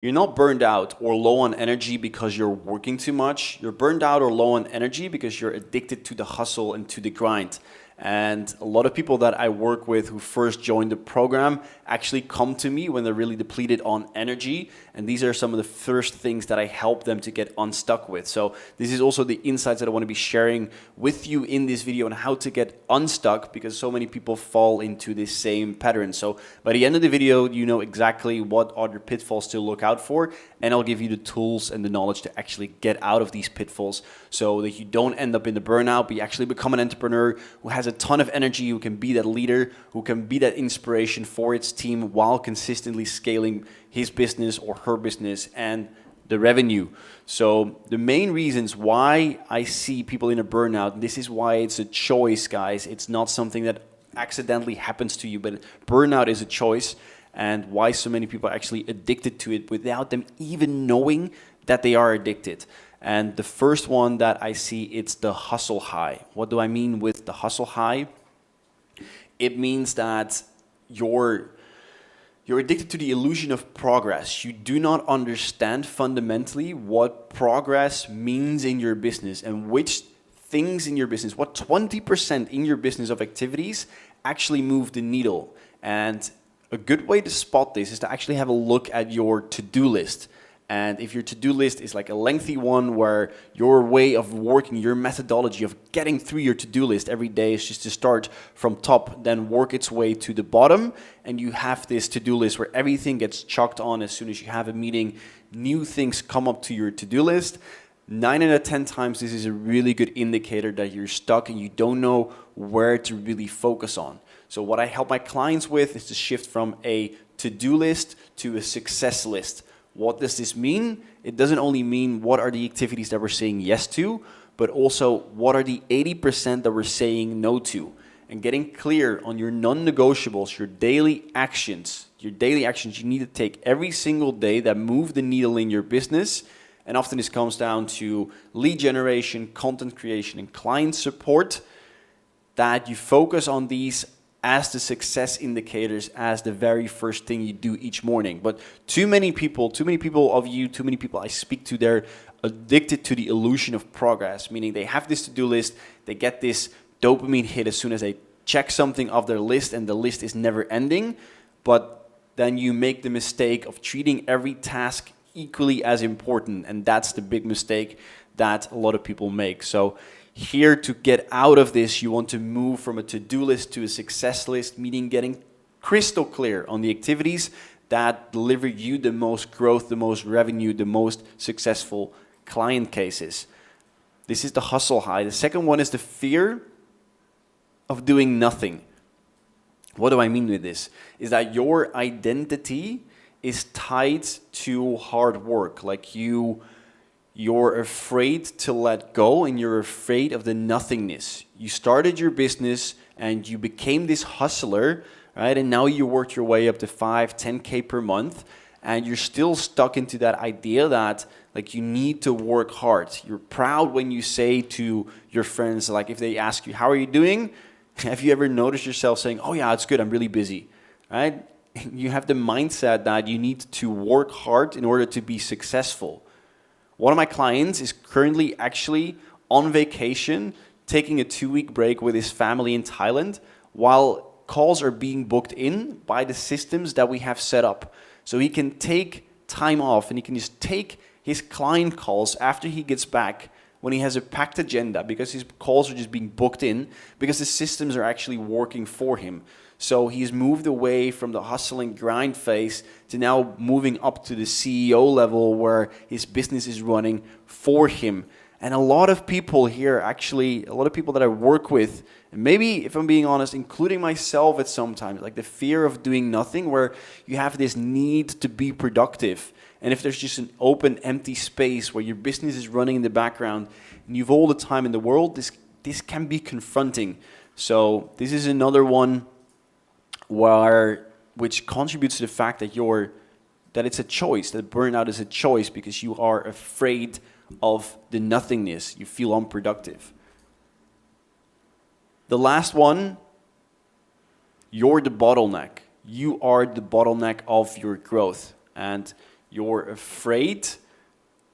You're not burned out or low on energy because you're working too much. You're burned out or low on energy because you're addicted to the hustle and to the grind. And a lot of people that I work with who first joined the program actually come to me when they're really depleted on energy. And these are some of the first things that I help them to get unstuck with. So this is also the insights that I want to be sharing with you in this video on how to get unstuck, because so many people fall into this same pattern. So by the end of the video, you know exactly what are the pitfalls to look out for, and I'll give you the tools and the knowledge to actually get out of these pitfalls so that you don't end up in the burnout, but you actually become an entrepreneur who has a ton of energy, who can be that leader, who can be that inspiration for its team while consistently scaling his business or her business and the revenue. So the main reasons why I see people in a burnout, this is why it's a choice, guys. It's not something that accidentally happens to you, but burnout is a choice, and why so many people are actually addicted to it without them even knowing that they are addicted. And the first one that I see, it's the hustle high. What do I mean with the hustle high? It means that you're addicted to the illusion of progress. You do not understand fundamentally what progress means in your business and which things in your business, what 20% in your business of activities actually move the needle. And a good way to spot this is to actually have a look at your to-do list. And if your to-do list is like a lengthy one where your way of working, your methodology of getting through your to-do list every day is just to start from top, then work its way to the bottom, and you have this to-do list where everything gets chucked on as soon as you have a meeting, new things come up to your to-do list, 9 out of 10 times this is a really good indicator that you're stuck and you don't know where to really focus on. So what I help my clients with is to shift from a to-do list to a success list. What does this mean? It doesn't only mean what are the activities that we're saying yes to, but also what are the 80% that we're saying no to. And getting clear on your non-negotiables, your daily actions you need to take every single day that move the needle in your business. And often this comes down to lead generation, content creation, and client support, that you focus on these as the success indicators, as the very first thing you do each morning. But too many people I speak to, they're addicted to the illusion of progress, meaning they have this to-do list, they get this dopamine hit as soon as they check something off their list, and the list is never ending. But then you make the mistake of treating every task equally as important, and that's the big mistake that a lot of people make. So here, to get out of this, you want to move from a to-do list to a success list, meaning getting crystal clear on the activities that deliver you the most growth, the most revenue, the most successful client cases. This is the hustle high. The second one is the fear of doing nothing. What do I mean with this? Is that your identity is tied to hard work. Like you're afraid to let go, and you're afraid of the nothingness. You started your business and you became this hustler, right? And now you work your way up to 5, 10K per month, and you're still stuck into that idea that like you need to work hard. You're proud when you say to your friends, like if they ask you, how are you doing? Have you ever noticed yourself saying, oh yeah, it's good, I'm really busy, right? You have the mindset that you need to work hard in order to be successful. One of my clients is currently actually on vacation, taking a 2-week break with his family in Thailand, while calls are being booked in by the systems that we have set up. So he can take time off and he can just take his client calls after he gets back when he has a packed agenda, because his calls are just being booked in because the systems are actually working for him. So he's moved away from the hustle and grind phase to now moving up to the CEO level where his business is running for him. And a lot of people here, actually, a lot of people that I work with, and maybe if I'm being honest, including myself at some times, like the fear of doing nothing, where you have this need to be productive. And if there's just an open, empty space where your business is running in the background and you've all the time in the world, this can be confronting. So this is another one which contributes to the fact that it's a choice, that burnout is a choice, because you are afraid of the nothingness. You feel unproductive. The last one, you're the bottleneck. You are the bottleneck of your growth. And You're afraid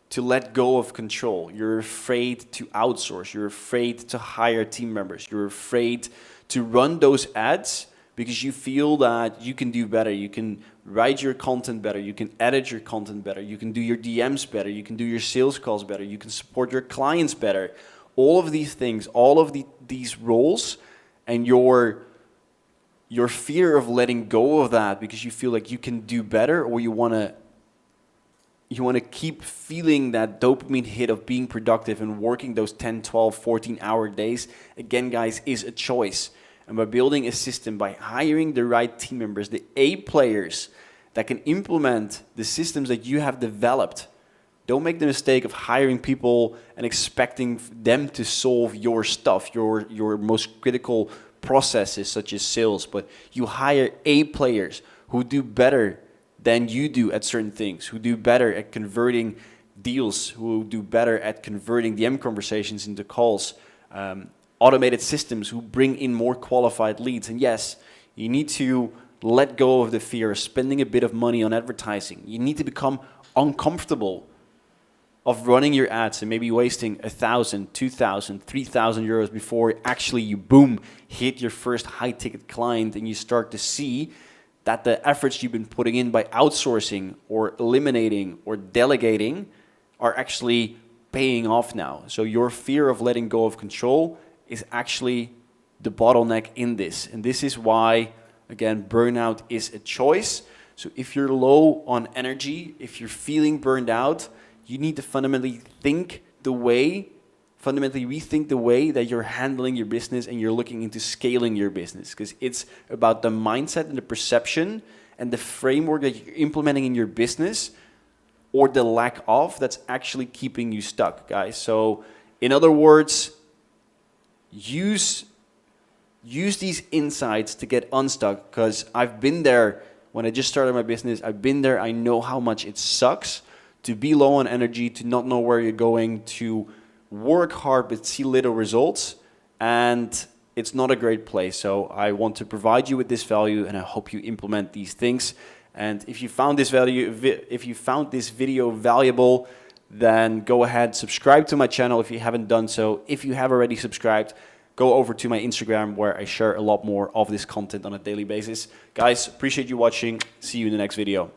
to let go of control. You're afraid to outsource. You're afraid to hire team members. You're afraid to run those ads because you feel that you can do better. You can write your content better. You can edit your content better. You can do your DMs better. You can do your sales calls better. You can support your clients better. All of these things, all of these roles, and your fear of letting go of that because you feel like you can do better, or you want to keep feeling that dopamine hit of being productive and working those 10, 12, 14-hour days, again, guys, is a choice. And by building a system, by hiring the right team members, the A players that can implement the systems that you have developed, don't make the mistake of hiring people and expecting them to solve your stuff, your most critical processes such as sales. But you hire A players who do better than you do at certain things, who do better at converting deals, who do better at converting DM conversations into calls, automated systems who bring in more qualified leads. And yes, you need to let go of the fear of spending a bit of money on advertising. You need to become uncomfortable of running your ads and maybe wasting 1,000, 2,000, 3,000 euros before actually you, boom, hit your first high-ticket client, and you start to see that the efforts you've been putting in by outsourcing or eliminating or delegating are actually paying off now. So your fear of letting go of control is actually the bottleneck in this. And this is why, again, burnout is a choice. So if you're low on energy, if you're feeling burned out, you need to fundamentally rethink the way that you're handling your business and you're looking into scaling your business, because it's about the mindset and the perception and the framework that you're implementing in your business, or the lack of, that's actually keeping you stuck, guys. So in other words, use these insights to get unstuck, because I've been there when I just started my business. I've been there. I know how much it sucks to be low on energy, to not know where you're going, to work hard but see little results, and it's not a great place. So I want to provide you with this value, and I hope you implement these things. And if you found this video valuable, then go ahead, subscribe to my channel if you haven't done so. If you have already subscribed, go over to my Instagram, where I share a lot more of this content on a daily basis. Guys, appreciate you watching. See you in the next video.